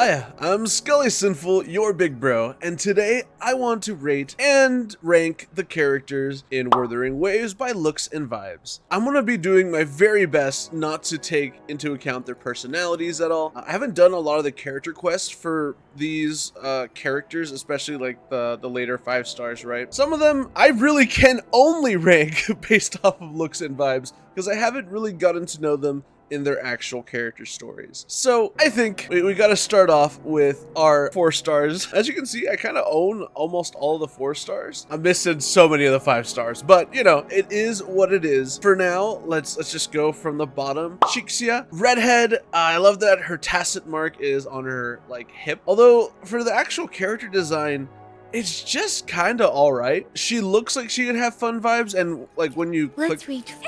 Hiya, I'm Scully Sinful, your big bro, and today I want to rate and rank the characters in Wuthering Waves by looks and vibes. I'm gonna be doing my very best not to take into account their personalities at all. I haven't done a lot of the character quests for these characters, especially like the later 5 stars, right? Some of them I really can only rank based off of looks and vibes because I haven't really gotten to know them in their actual character stories. So I think we got to start off with our 4 stars. As you can see, I kind of own almost all of the 4 stars. I'm missing so many of the 5 stars, but you know, it is what it is. For now, let's just go from the bottom. Chixia, redhead. I love that her tacit mark is on her like hip. Although for the actual character design, it's just kind of all right. She looks like she could have fun vibes, and like when you click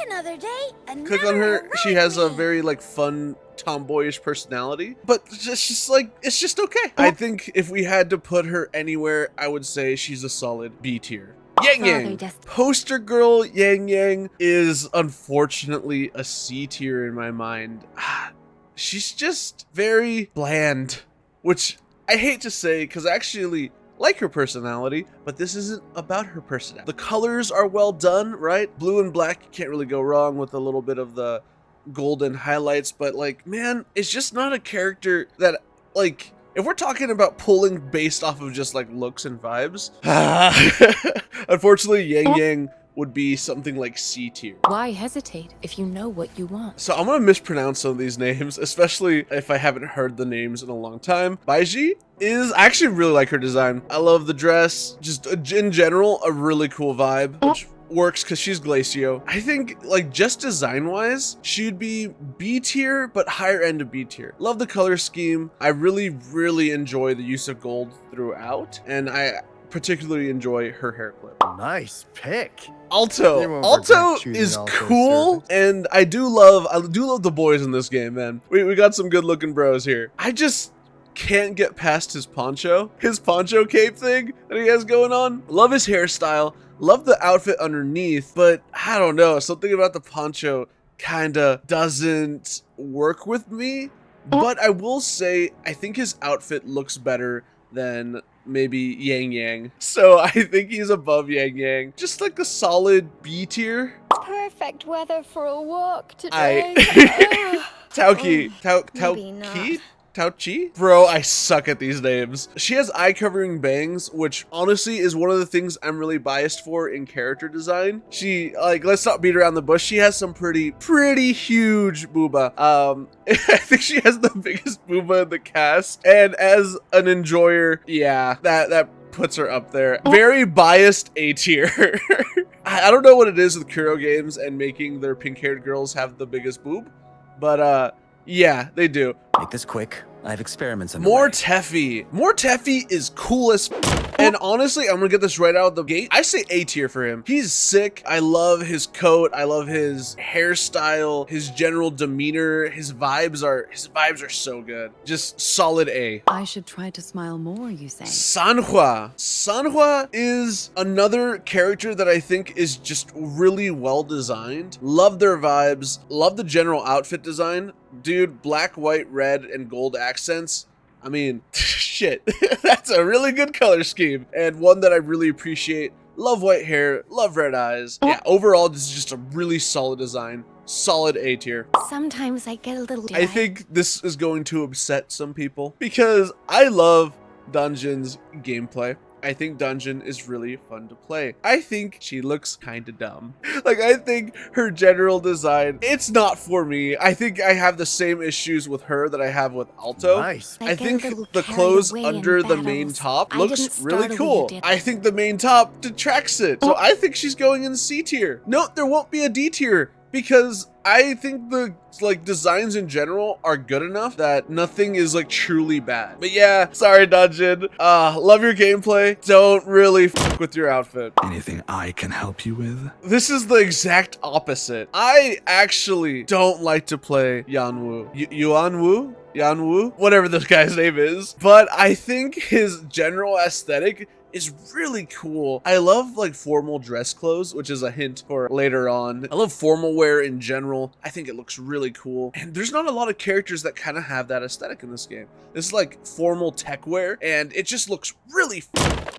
another day, click on her, she has a very like fun tomboyish personality, but it's just like, it's just okay. I think if we had to put her anywhere, I would say she's a solid B tier. Yang Yang. Poster girl Yang Yang is unfortunately a C tier in my mind. She's just very bland, which I hate to say because I actually like her personality, but this isn't about her personality. The colors are well done, right? Blue and black, you can't really go wrong with a little bit of the golden highlights, but like, man, it's just not a character that, like, if we're talking about pulling based off of just like looks and vibes, unfortunately, Yang Yang would be something like C tier. Why hesitate if you know what you want? So I'm gonna mispronounce some of these names, especially if I haven't heard the names in a long time. 𝒱𝐵𝐸𝒮 I actually really like her design. I love the dress, just in general, a really cool vibe, which works because she's Glacio. I think like just design wise, she'd be B tier, but higher end of B tier. Love the color scheme. I really enjoy the use of gold throughout, and I particularly enjoy her hair clip. Nice pick. Alto is cool, and I do love the boys in this game, man. We got some good looking bros here. I just can't get past his poncho cape thing that he has going on. Love his hairstyle, love the outfit underneath, but I don't know, something about the poncho kinda doesn't work with me. But I will say, I think his outfit looks better than maybe Yang Yang. So I think he's above Yang Yang. Just like a solid B tier. Perfect weather for a walk today. 𝒱𝐵𝐸𝒮? Bro, I suck at these names. She has eye-covering bangs, which honestly is one of the things I'm really biased for in character design. She, like, let's not beat around the bush. She has some pretty huge booba. I think she has the biggest booba in the cast. And as an enjoyer, yeah, that puts her up there. Very biased A tier. I don't know what it is with Kuro games and making their pink-haired girls have the biggest boob, but yeah, they do. Make this quick. I have experiments in the More way. Teffy is cool as and honestly, I'm gonna get this right out of the gate. I say A tier for him. He's sick. I love his coat. I love his hairstyle, his general demeanor. His vibes are so good. Just solid A. I should try to smile more, you say? Sanhua is another character that I think is just really well designed. Love their vibes. Love the general outfit design. Dude, black, white, red, and gold accents. I mean, shit, that's a really good color scheme and one that I really appreciate. Love white hair, love red eyes. Yeah, overall, this is just a really solid design. Solid A tier. Sometimes I get a little I think this is going to upset some people because I love Dungeon's gameplay. I think Dungeon is really fun to play. I think she looks kind of dumb. Like, I think her general design, it's not for me. I think I have the same issues with her that I have with Alto. Nice. I think the clothes under the main top looks really cool. I think the main top detracts it. So I think she's going in C tier. No, there won't be a D tier because I think the like designs in general are good enough that nothing is like truly bad. But yeah, sorry Dungeon. Love your gameplay. Don't really fuck with your outfit. Anything I can help you with? This is the exact opposite. I actually don't like to play Yanwu. Yanwu? Whatever this guy's name is. But I think his general aesthetic is really cool. I love like formal dress clothes, which is a hint for later on. I love formal wear in general. I think it looks really cool. And there's not a lot of characters that kind of have that aesthetic in this game. This is like formal tech wear, and it just looks really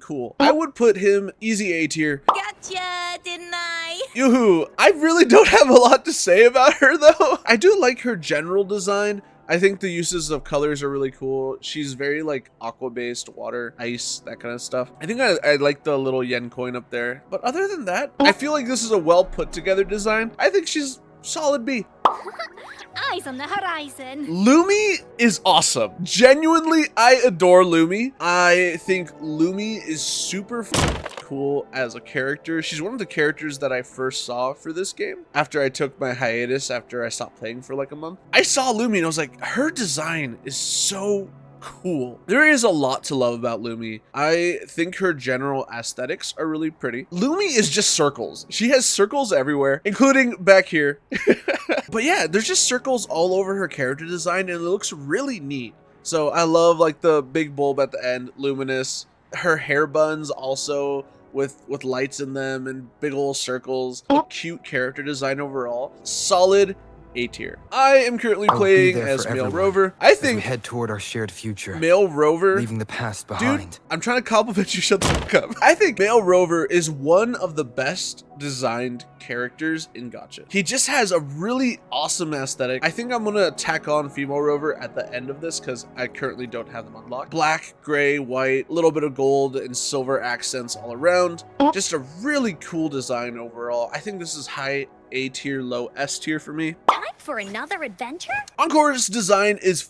cool. I would put him easy A tier. Gotcha, didn't I? Yoo-hoo. I really don't have a lot to say about her though. I do like her general design. I think the uses of colors are really cool. She's very like aqua based, water, ice, that kind of stuff. I think I like the little yen coin up there. But other than that, I feel like this is a well put together design. I think she's solid B. Eyes on the horizon. Lumi is awesome. Genuinely, I adore Lumi. I think Lumi is super cool as a character. She's one of the characters that I first saw for this game after I took my hiatus after I stopped playing for like a month. I saw Lumi and I was like, her design is so cool. There is a lot to love about Lumi. I think her general aesthetics are really pretty. Lumi is just circles. She has circles everywhere, including back here. But yeah, there's just circles all over her character design and it looks really neat. So I love like the big bulb at the end, luminous. Her hair buns also with lights in them and big old circles. A cute character design overall. Solid A tier. I am currently playing as Male Rover. I think we head toward our shared future. Male Rover, leaving the past behind. Dude, I'm trying to compliment you. Shut the fuck up. I think Male Rover is one of the best designed characters in gacha. He just has a really awesome aesthetic. I think I'm gonna tack on Female Rover at the end of this because I currently don't have them unlocked. Black, gray, white, a little bit of gold and silver accents all around. Just a really cool design overall. I think this is high A tier, low S tier for me. Time for another adventure? Encore's design is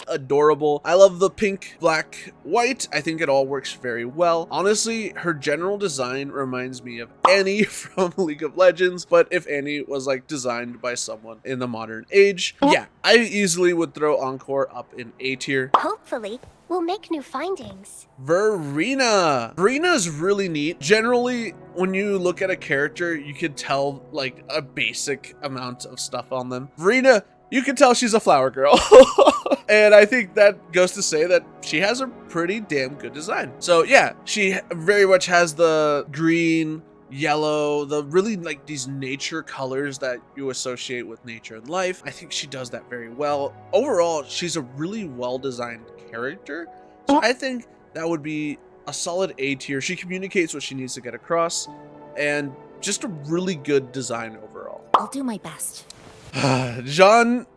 adorable. I love the pink, black, white. I think it all works very well. Honestly, her general design reminds me of Annie from League of Legends, but if Annie was like designed by someone in the modern age, yeah, I easily would throw Encore up in A tier. Hopefully, we'll make new findings. Verina's really neat. Generally, when you look at a character, you could tell like a basic amount of stuff on them. Verina, you can tell she's a flower girl. And I think that goes to say that she has a pretty damn good design. So yeah, she very much has the green, yellow, the really like these nature colors that you associate with nature and life. I think she does that very well. Overall, she's a really well designed character. So I think that would be a solid A tier. She communicates what she needs to get across and just a really good design overall. I'll do my best. Jianzin?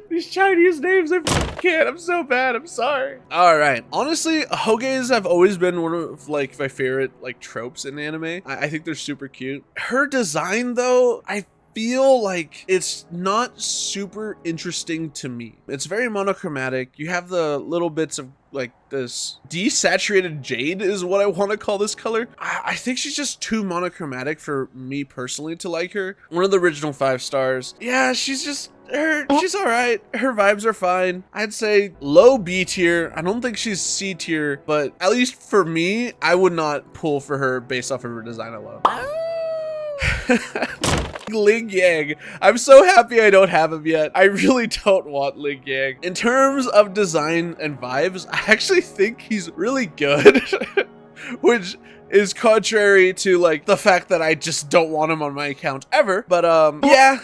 These Chinese names, I can't. I'm so bad. I'm sorry. All right. Honestly, Hoges have always been one of like my favorite like tropes in anime. I think they're super cute. Her design though, I feel like it's not super interesting to me. It's very monochromatic. You have the little bits of like this desaturated jade is what I want to call this color. I think she's just too monochromatic for me personally to like her. One of the original 5 stars. Yeah, she's just she's all right. Her vibes are fine. I'd say low B tier. I don't think she's C tier, but at least for me, I would not pull for her based off of her design alone. Ling Yang. I'm so happy I don't have him yet. I really don't want Ling Yang. In terms of design and vibes, I actually think he's really good, which is contrary to like the fact that I just don't want him on my account ever. But yeah,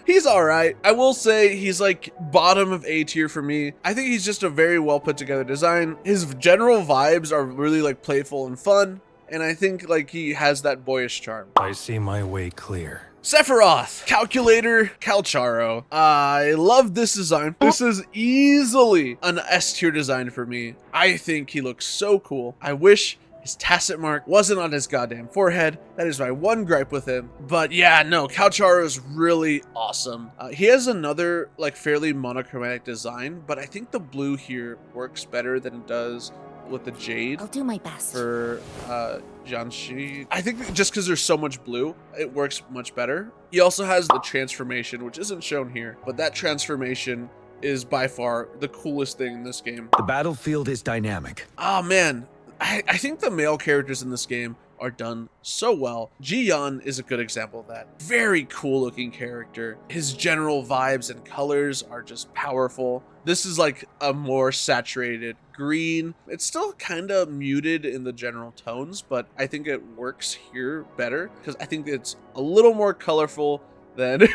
he's all right. I will say he's like bottom of A tier for me. I think he's just a very well put together design. His general vibes are really like playful and fun. And I think like he has that boyish charm. I see my way clear. Sephiroth, Calculator, Calcharo. I love this design. This is easily an S tier design for me. I think he looks so cool. I wish his tacit mark wasn't on his goddamn forehead. That is my one gripe with him. But yeah, no, Calcharo is really awesome. He has another like fairly monochromatic design, but I think the blue here works better than it does with the jade. I'll do my best. For Jianxi. I think just because there's so much blue, it works much better. He also has the transformation, which isn't shown here, but that transformation is by far the coolest thing in this game. The battlefield is dynamic. Oh man, I think the male characters in this game are done so well. Ji-yeon is a good example of that. Very cool looking character. His general vibes and colors are just powerful. This is like a more saturated green. It's still kind of muted in the general tones, but I think it works here better because I think it's a little more colorful than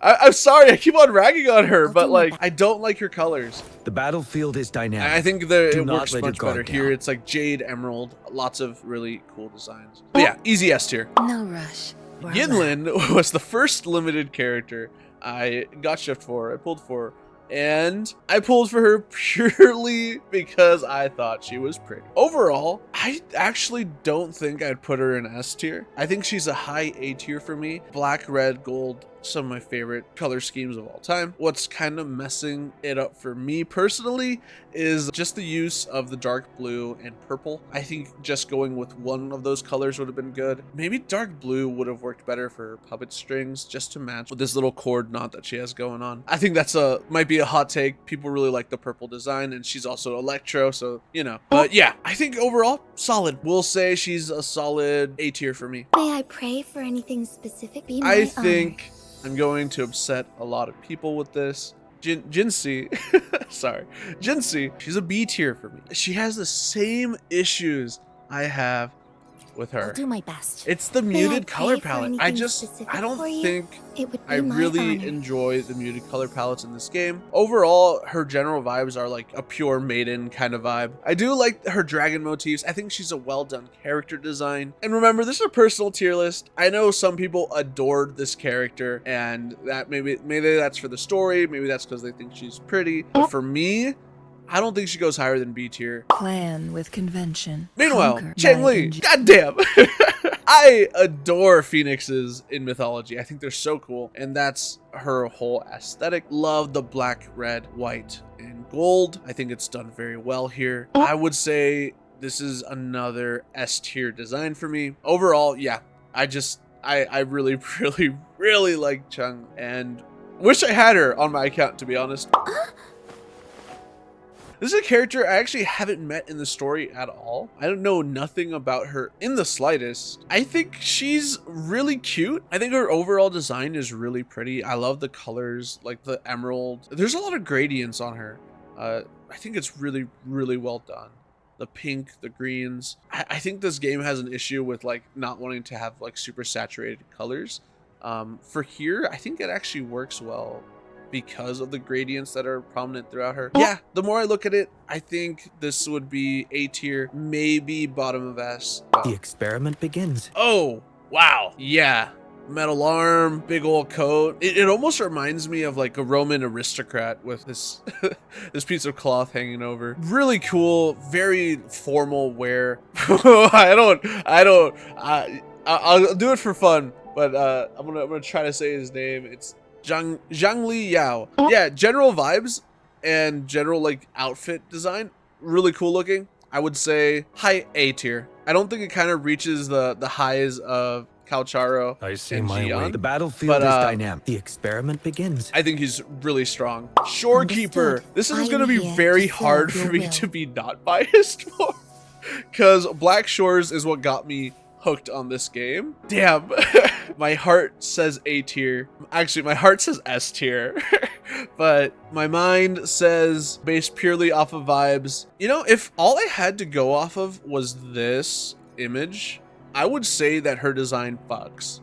I'm sorry, I keep on ragging on her, but like I don't like her colors. The battlefield is dynamic. I think that Do it not works let your much guard better down. here. It's like jade, emerald, lots of really cool designs. But yeah, easy S tier. No rush. Yinlin was the first limited character I got shipped for, I pulled for, and I pulled for her purely because I thought she was pretty. Overall, I actually don't think I'd put her in S tier. I think she's a high A tier for me. Black, red, gold, some of my favorite color schemes of all time. What's kind of messing it up for me personally is just the use of the dark blue and purple. I think just going with one of those colors would have been good. Maybe dark blue would have worked better for her puppet strings just to match with this little cord knot that she has going on. I think that's might be a hot take. People really like the purple design, and she's also electro, so you know. But yeah, I think overall solid. We'll say she's a solid A tier for me. May I pray for anything specific? Be I my think I'm going to upset a lot of people with this. Jinsei, sorry, Jinsei, she's a B tier for me. She has the same issues I have with honor. her. I'll do my best. It's the May I muted color pray for palette. anything specific I don't for you? think It would be I my really honor. enjoy the muted color palettes in this game. Overall, her general vibes are like a pure maiden kind of vibe. I do like her dragon motifs. I think she's a well done character design. And remember, this is a personal tier list. I know some people adored this character, and that maybe that's for the story, maybe that's because they think she's pretty. But for me, I don't think she goes higher than B tier. Plan with convention. Meanwhile, Conquer Chang by Li, inge- goddamn. I adore phoenixes in mythology. I think they're so cool, and that's her whole aesthetic. Love the black, red, white, and gold. I think it's done very well here. I would say this is another S tier design for me. Overall, yeah, I really, really, really like Chung, and wish I had her on my account, to be honest. This is a character I actually haven't met in the story at all. I don't know nothing about her in the slightest. I think she's really cute. I think her overall design is really pretty. I love the colors, like the emerald. There's a lot of gradients on her. I think it's really, really well done. The pink, the greens. I think this game has an issue with like not wanting to have like super saturated colors. For here, I think it actually works well because of the gradients that are prominent throughout her. Yeah, the more I look at it, I think this would be A tier, maybe bottom of S. The experiment begins. Oh, wow. Yeah. Metal arm, big old coat. It almost reminds me of like a Roman aristocrat with this this piece of cloth hanging over. Really cool, very formal wear. I'll do it for fun, but I'm gonna try to say his name. It's Zhangli Yao. Yeah, general vibes and general like outfit design, really cool looking. I would say high A tier. I don't think it kind of reaches the highs of Calcharo I see and my way. Jian. The battlefield But, is dynamic. The experiment begins. I think he's really strong. Shorekeeper. Understood. This is I going to am be here very to hard serve for your me will. to be not biased for, because Black Shores is what got me hooked on this game. Damn. My heart says A tier. Actually, my heart says S tier. But my mind says, based purely off of vibes, you know, if all I had to go off of was this image, I would say that her design fucks.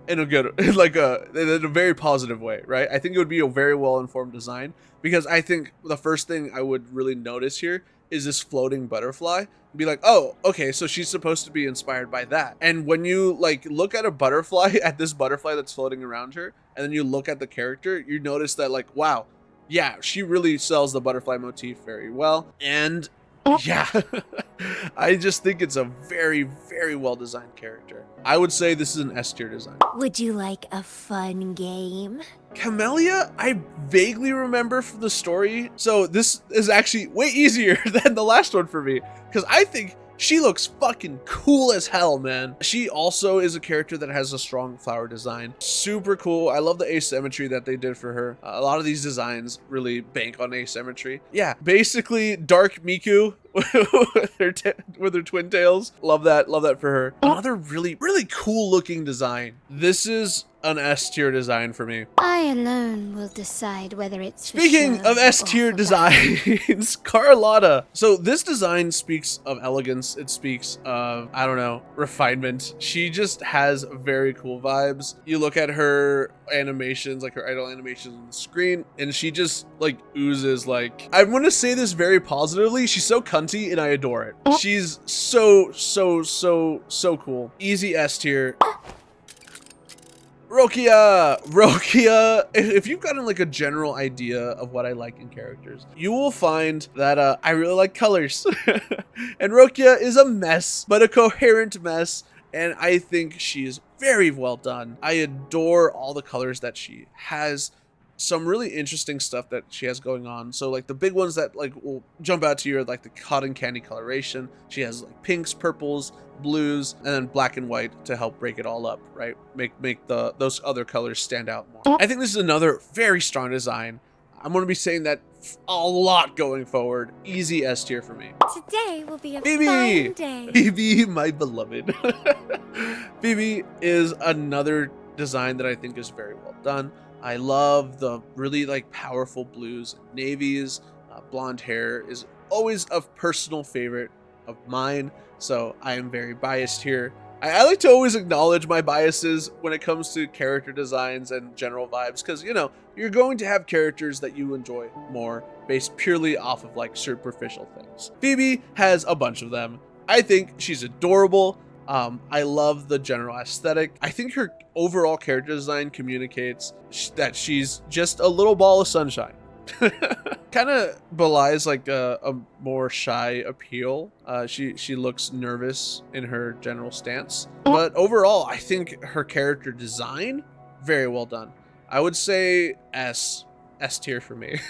In a good, in a very positive way, right? I think it would be a very well-informed design, because I think the first thing I would really notice here is this floating butterfly. Be like, oh, okay, so she's supposed to be inspired by that. And when you like look at a butterfly, at this butterfly that's floating around her, and then you look at the character, you notice that like, wow, yeah, she really sells the butterfly motif very well. And yeah, I just think it's a very, very well designed character. I would say this is an S tier design. Would you like a fun game? Camellia, I vaguely remember from the story. So this is actually way easier than the last one for me, because I think she looks fucking cool as hell, man. She also is a character that has a strong flower design. Super cool. I love the asymmetry that they did for her. A lot of these designs really bank on asymmetry. Yeah, basically Dark Miku with her twin tails. Love that for her. Another really cool looking design. This is an S tier design for me. I alone will decide whether it's for Speaking show of S or tier for designs, Carlotta. So this design speaks of elegance. It speaks of, I don't know, refinement. She just has very cool vibes. You look at her animations, like her idle animations on the screen, and she just like oozes like, I'm gonna say this very positively, she's so cunty and I adore it. She's so cool. Easy S tier. Rokia, if you've gotten like a general idea of what I like in characters, you will find that I really like colors. And Rokia is a mess, but a coherent mess, and I think she's very well done. I adore all the colors that she has. Some really interesting stuff that she has going on. So like the big ones that like will jump out to you are like the cotton candy coloration. She has like pinks, purples, blues, and then black and white to help break it all up, right? Make those other colors stand out more. I think this is another very strong design. I'm going to be saying that a lot going forward. Easy S tier for me. Today will be a 𝒱𝐵𝐸𝒮, fine day. 𝒱𝐵𝐸𝒮, my beloved. 𝒱𝐵𝐸𝒮 is another design that I think is very well done. I love the really like powerful blues and navies. Blonde hair is always a personal favorite of mine, so I am very biased here. I like to always acknowledge my biases when it comes to character designs and general vibes, because you know you're going to have characters that you enjoy more based purely off of like superficial things. 𝒱𝐵𝐸𝒮 has a bunch of them. I think she's adorable. I love the general aesthetic. I think her overall character design communicates that she's just a little ball of sunshine. Kind of belies like a more shy appeal. She looks nervous in her general stance, but overall I think her character design very well done. I would say S tier for me.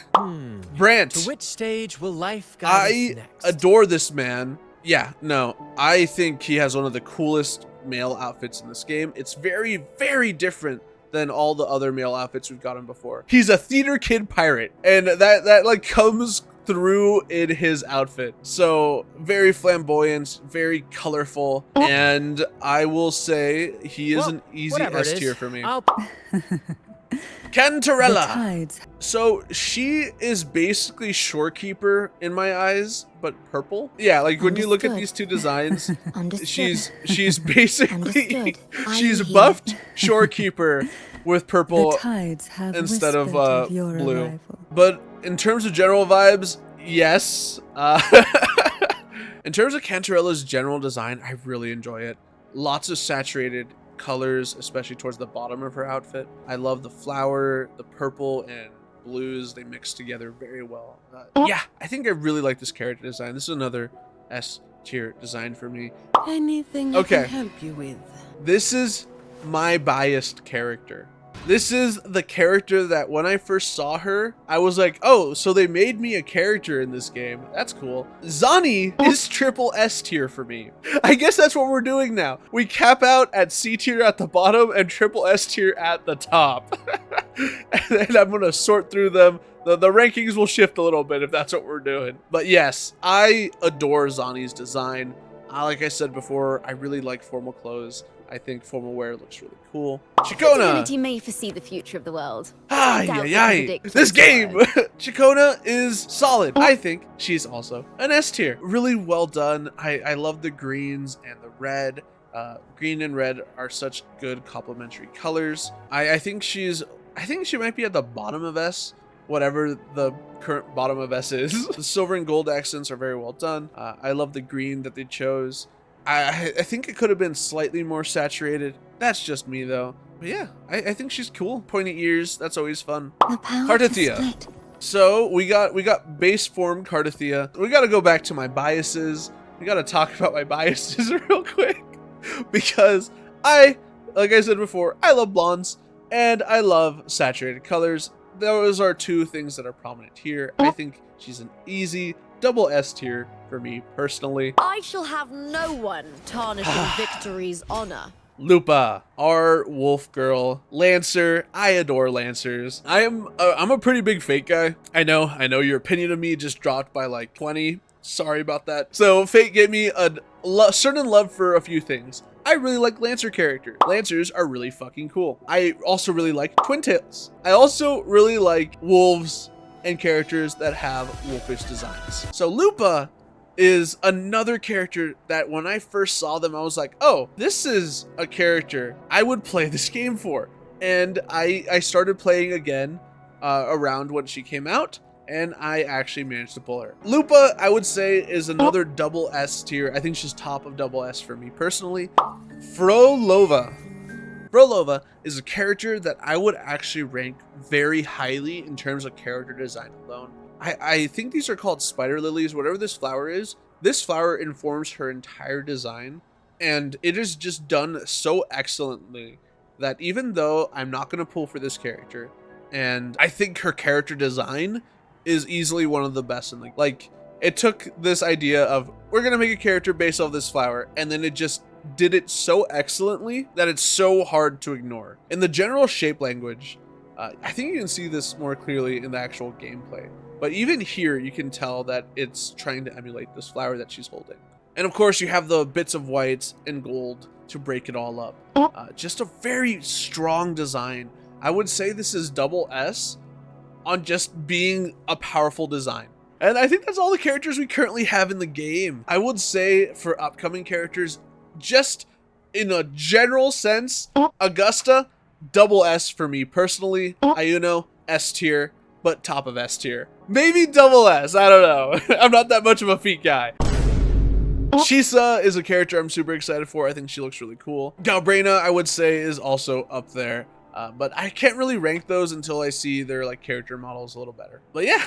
Brant, To which stage will life guide us I next? adore this man. Yeah, no, I think he has one of the coolest male outfits in this game. It's very different than all the other male outfits we've gotten before. He's a theater kid pirate, and that like comes through in his outfit. So very flamboyant, very colorful, and I will say he is an easy whatever it S is, tier for me. I'll The Cantarella. tides. So she is basically Shorekeeper in my eyes, but purple. Yeah, like when you look at Understood. these two designs, Understood. she's basically Understood. I she's am here. buffed Shorekeeper with purple The tides have instead of whispered your blue. arrival. But in terms of general vibes, yes. In terms of Cantarella's general design, I really enjoy it. Lots of saturated colors, especially towards the bottom of her outfit. I love the flower, the purple and blues. They mix together very well. Yeah, I think I really like this character design. This is another S tier design for me. Anything Okay. I can help you with? This is my biased character. This is the character that when I first saw her, I was like, oh, so they made me a character in this game. That's cool. Zani is triple S tier for me. I guess that's what we're doing now. We cap out at C tier at the bottom and triple S tier at the top. And then I'm going to sort through them. The rankings will shift a little bit if that's what we're doing. But yes, I adore Zani's design. Like I said before, I really like formal clothes. I think formal wear looks really cool. Chikona! Divinity may foresee the future of the world. Ay, Doubt ay, we ay. predict This future game! words. Chikona is solid. I think she's also an S tier. Really well done. I love the greens and the red. Green and red are such good complementary colors. I think she might be at the bottom of S, whatever the current bottom of S is. The silver and gold accents are very well done. I love the green that they chose. I think it could have been slightly more saturated. That's just me though. But yeah, I think she's cool. Pointy ears, that's always fun. The power to Cardathia. split. So we got base form Cardathia. We got to go back to my biases. We got to talk about my biases real quick because like I said before, I love blondes and I love saturated colors. Those are two things that are prominent here. I think she's an easy double S tier for me personally. I shall have no one tarnishing victory's honor. Lupa, our wolf girl, Lancer. I adore Lancers. I'm a pretty big fate guy. I know your opinion of me just dropped by like 20 Sorry about that. So Fate gave me a certain love for a few things. I really like Lancer character. Lancers are really fucking cool. I also really like Twin Tails. I also really like wolves and characters that have wolfish designs. So Lupa is another character that when I first saw them, I was like, oh, this is a character I would play this game for. And I started playing again around when she came out, and I actually managed to pull her. Lupa, I would say, is another double S tier. I think she's top of double S for me personally. Frolova is a character that I would actually rank very highly in terms of character design alone. I think these are called spider lilies, whatever this flower is. This flower informs her entire design, and it is just done so excellently that even though I'm not going to pull for this character, and I think her character design is easily one of the best in the, like, it took this idea of, we're going to make a character based off this flower, and then it just did it so excellently that it's so hard to ignore. In the general shape language, I think you can see this more clearly in the actual gameplay. But even here, you can tell that it's trying to emulate this flower that she's holding. And of course, you have the bits of white and gold to break it all up. Just a very strong design. I would say this is double S on just being a powerful design. And I think that's all the characters we currently have in the game. I would say for upcoming characters, just in a general sense, Augusta, double S for me personally. Ayuno, S tier, but top of S tier. Maybe double S, I don't know. I'm not that much of a feet guy. Chisa is a character I'm super excited for. I think she looks really cool. 𝒱𝐵𝐸𝒮, I would say, is also up there. But I can't really rank those until I see their like character models a little better. But yeah,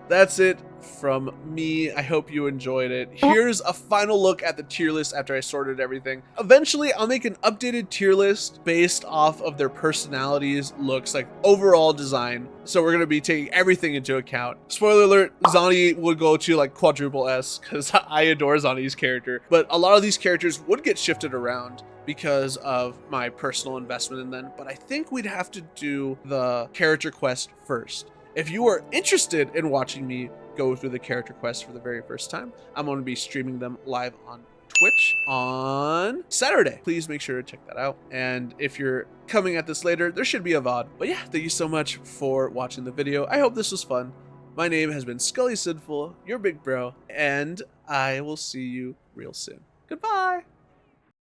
that's it from me. I hope you enjoyed it. Here's a final look at the tier list after I sorted everything. Eventually, I'll make an updated tier list based off of their personalities, looks, like overall design. So we're going to be taking everything into account. Spoiler alert, Zani would go to like quadruple S because I adore Zani's character. But a lot of these characters would get shifted around because of my personal investment in them, but I think we'd have to do the character quest first. If you are interested in watching me go through the character quest for the very first time, I'm going to be streaming them live on Twitch on Saturday. Please make sure to check that out. And if you're coming at this later, there should be a VOD. But yeah, thank you so much for watching the video. I hope this was fun. My name has been 𝒱𝐿𝐵𝐸𝒮, your big bro, and I will see you real soon. Goodbye.